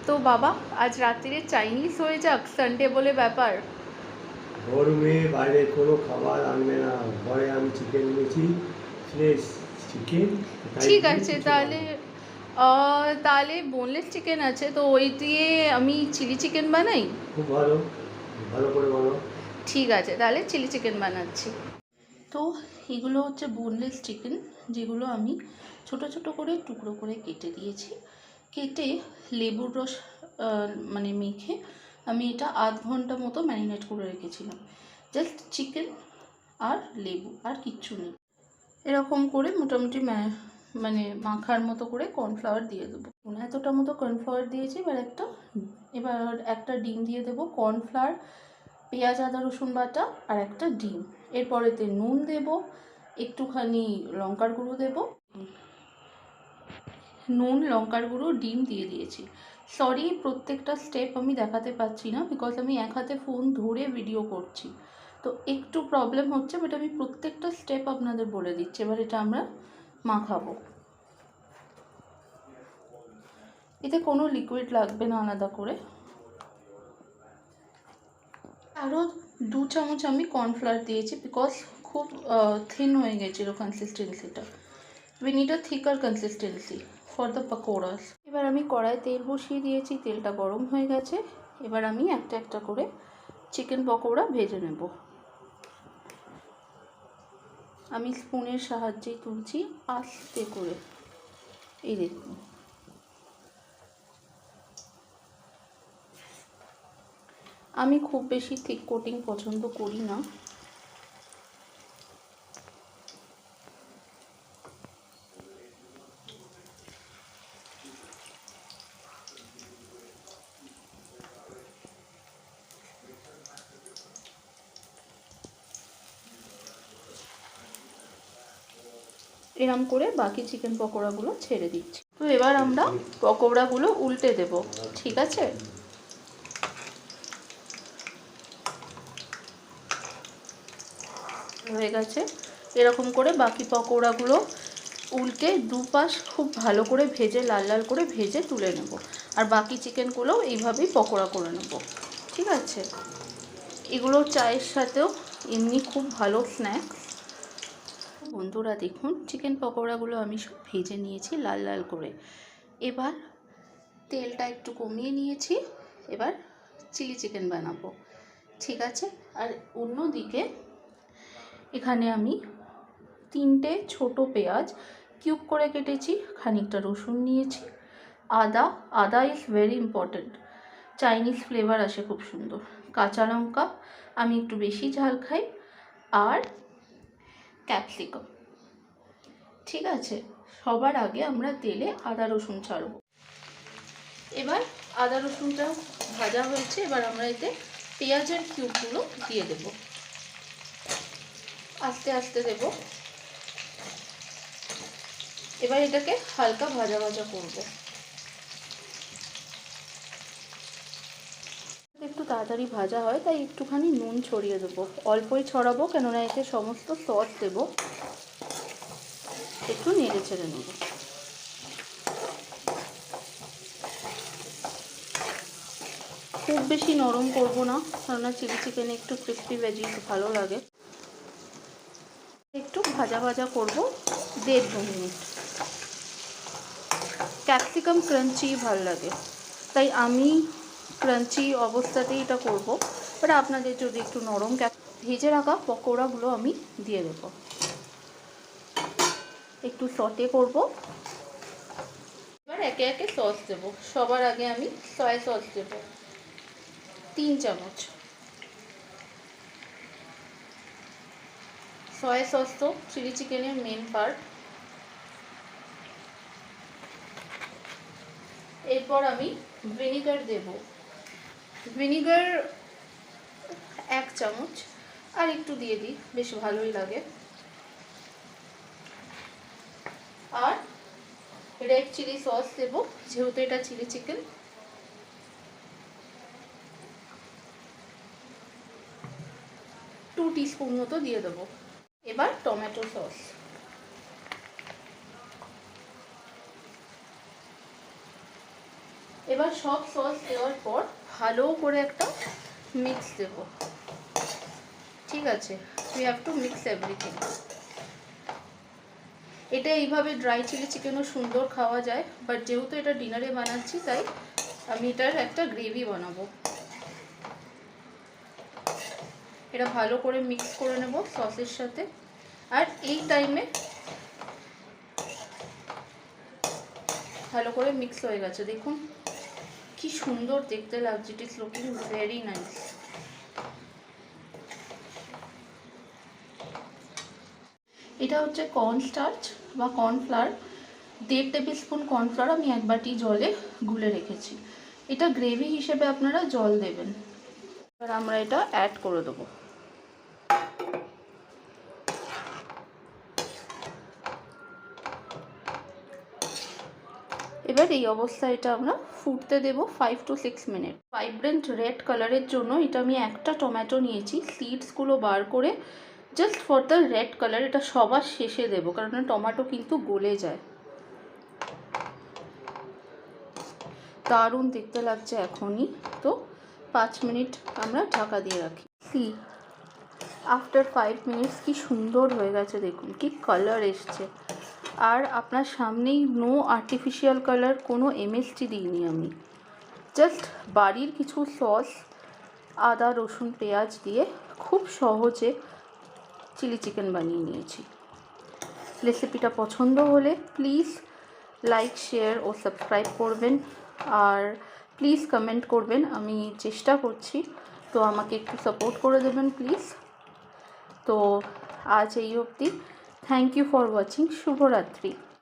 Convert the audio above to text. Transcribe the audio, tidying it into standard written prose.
তো বাবা আজ রাত্রিরে চাইনিজ হয়ে যাক, সানডে বলে ব্যাপার। গরমে বাইরে কোনো খাবার আনবে না, ঘরে আমি চিকেন এনেছি, ফ্রেশ চিকেন, তাই ঠিক দিয়ে আছে কিছু তাহলে বানাবো। তাহলে বোনলেস চিকেন আছে তো ওই দিয়ে আমি চিলি চিকেন বানাই। খুব ভালো, ভালো করে বানাও। ঠিক আছে তাহলে চিলি চিকেন বানাচ্ছি। তো এগুলো হচ্ছে বোনলেস চিকেন, যেগুলো আমি ছোট ছোট করে টুকরো করে কেটে দিয়েছি। কেটে লেবুর রস মানে মেখে আমি এটা আধ ঘন্টা মতো ম্যারিনেট করে রেখেছিলাম। জাস্ট চিকেন আর লেবু, আর কিচ্ছু নেই। এরকম করে মোটামুটি মানে মাখার মতো করে কর্নফ্লাওয়ার দিয়ে দেবো। এতটা মতো কর্নফ্লাওয়ার দিয়েছি। এবার একটা ডিম দিয়ে দেবো। কর্নফ্লাওয়ার, পেঁয়াজ আদা রসুন বাটা আর একটা ডিম। এরপরেতে নুন দেব, একটুখানি লঙ্কার গুঁড়ো দেব, নুন লঙ্কার গুঁড়ো, ডিম দিয়ে দিয়েছি। সরি প্রত্যেকটা স্টেপ আমি দেখাতে পাচ্ছি না, বিকজ আমি এক হাতে ফোন ধরে ভিডিও করছি, তো একটু প্রবলেম হচ্ছে, বাট আমি প্রত্যেকটা স্টেপ আপনাদের বলে দিচ্ছি। এবার এটা আমরা মাখাবো। এতে কোনো লিকুইড লাগবে না আলাদা করে। আরও 2 চামচ আমি কর্নফ্লাওয়ার দিয়েছি, বিকজ খুব থিন হয়ে গেছিলো কনসিস্টেন্সিটা। We need a thicker consistency for the pakoras. এবার আমি কড়ায় তেল বসিয়ে দিয়েছি, তেলটা গরম হয়ে গেছে। এবার আমি একটা একটা করে চিকেন পকোড়া ভেজে নেব। আমি স্পুনের সাহায্যেই তুলছি, আস্তে করে। এই দেখুন, আমি খুব বেশি থিক কোটিং পছন্দ করি না। এরম করে বাকি চিকেন পকোড়াগুলো ছেড়ে দিচ্ছি। তো এবার আমরা পকোড়াগুলো উল্টে দেব, ঠিক আছে? হয়ে গেছে। এরকম করে বাকি পকোড়াগুলো উল্টে দুপাশ খুব ভালো করে ভেজে, লাল লাল করে ভেজে তুলে নেব। আর বাকি চিকেনগুলোও এইভাবেই পকোড়া করে নেব, ঠিক আছে? এগুলো চায়ের সাথেও এমনি খুব ভালো স্ন্যাক্স। বন্ধুরা দেখুন, চিকেন পকোড়াগুলো আমি সব ভেজে নিয়েছি লাল লাল করে। এবার তেলটা একটু কমিয়ে নিয়েছি। এবার চিলি চিকেন বানাবো, ঠিক আছে? আর অন্যদিকে এখানে আমি 3টে ছোট পেঁয়াজ কিউব করে কেটেছি, খানিকটা রসুন নিয়েছি, আদা is very important, Chinese flavour আসে খুব সুন্দর, কাঁচা লঙ্কা, আমি একটু বেশি ঝাল খাই, আর ক্যাপসিকাম, ঠিক আছে? সবার আগে আমরা তেলে আদা রসুন ছাড়বো। এবার আদা রসুনটা ভাজা হয়েছে, এবার আমরা এতে পেঁয়াজের কিউবগুলো দিয়ে দেব, আস্তে আস্তে দেব। এবার এটাকে হালকা ভাজা ভাজা করব। একটু তাড়াতাড়ি ভাজা হয় তাই একটুখানি নুন ছড়িয়ে দেবো, অল্পই ছড়াবো, কেননা এতে সমস্ত সস দেব। একটু নেড়ে ছেড়ে নেব। খুব বেশি নরম করব না, কেননা চিলি চিকেনে একটু ক্রিস্পি ভেজি ভালো লাগে। একটু ভাজা ভাজা করব 1.5-2 মিনিট। ক্যাপসিকাম ক্রাঞ্চি ভালো লাগে, তাই আমি ক্রাঞ্চি অবস্থাতেই এটা করব। বাট আপনাদের যদি একটু নরম, ভেজে রাখা পকোড়াগুলো আমি দিয়ে দেব, একটু সটে করব। এবার একে একে সস দেব। সবার আগে আমি সয়া সস দেব 3 চামচ। সয়া সস তো চিলি চিকেনের মেন পার্ট। এরপর আমি ভিনিগার দেব, ভিনিগার 1 চামচ, আর একটু দিয়ে দিই, বেশ ভালোই লাগে। আর রেড চিলি সস দেব, যেহেতু এটা চিলি চিকেন। 2 টিস্পুন মতো দিয়ে দেবো। এবার টমেটো সস, এবার সব সস দেওয়ার পর ভালো করে একটা মিক্স দেব, ঠিক আছে? We have to mix everything. এটা এইভাবে ড্রাই চিলি চিকেনও সুন্দর খাওয়া যায়, বাট যেহেতু এটা ডিনারে বানাচ্ছি তাই আমি এটার একটা গ্রেভি বানাবো। এটা ভালো করে মিক্স করে নেব সসের সাথে। আর এই টাইমে ভালো করে মিক্স হয়ে গেছে, দেখুন কি সুন্দর দেখতে লাগছে। It is looking very nice. এটা হচ্ছে কর্নস্টার্চ বা কর্নফ্লাওয়ার, 1.5 টেবিল স্পুন কর্নফ্লাওয়ার আমি 1 বাটি জলে গুলে রেখেছি। এটা গ্রেভি হিসেবে আপনারা জল দেবেন। এবার আমরা এটা অ্যাড করে দেবো। এবার এই অবস্থায় এটা আমরা ফুটতে দেব 5 to 6 মিনিট। ভাইব্রেন্ট রেড কালারের জন্য এটা আমি একটা টমেটো নিয়েছি, সিডসগুলো বার করে just for the red colour. এটা সবার শেষে দেবো কারণ টমেটো কিন্তু গলে যায়। দারুণ দেখতে লাগছে এখনই। তো 5 মিনিট আমরা ঢাকা দিয়ে রাখি। সি আফটার 5 মিনিটস কি সুন্দর হয়ে গেছে, দেখুন কি কালার এসছে। আর আপনার সামনেই নো আর্টিফিশিয়াল কালার, কোনো এমএসজি দিইনি আমি, জাস্ট বাড়ির কিছু সস, আদা রসুন পেঁয়াজ দিয়ে খুব সহজে চিলি চিকেন বানিয়ে নিয়েছি। রেসিপিটা পছন্দ হলে প্লিজ লাইক শেয়ার ও সাবস্ক্রাইব করবেন, আর প্লিজ কমেন্ট করবেন। আমি চেষ্টা করছি, তো আমাকে একটু সাপোর্ট করে দেবেন প্লিজ। তো আজ এই অবধি। Thank you for watching. শুভরাত্রি।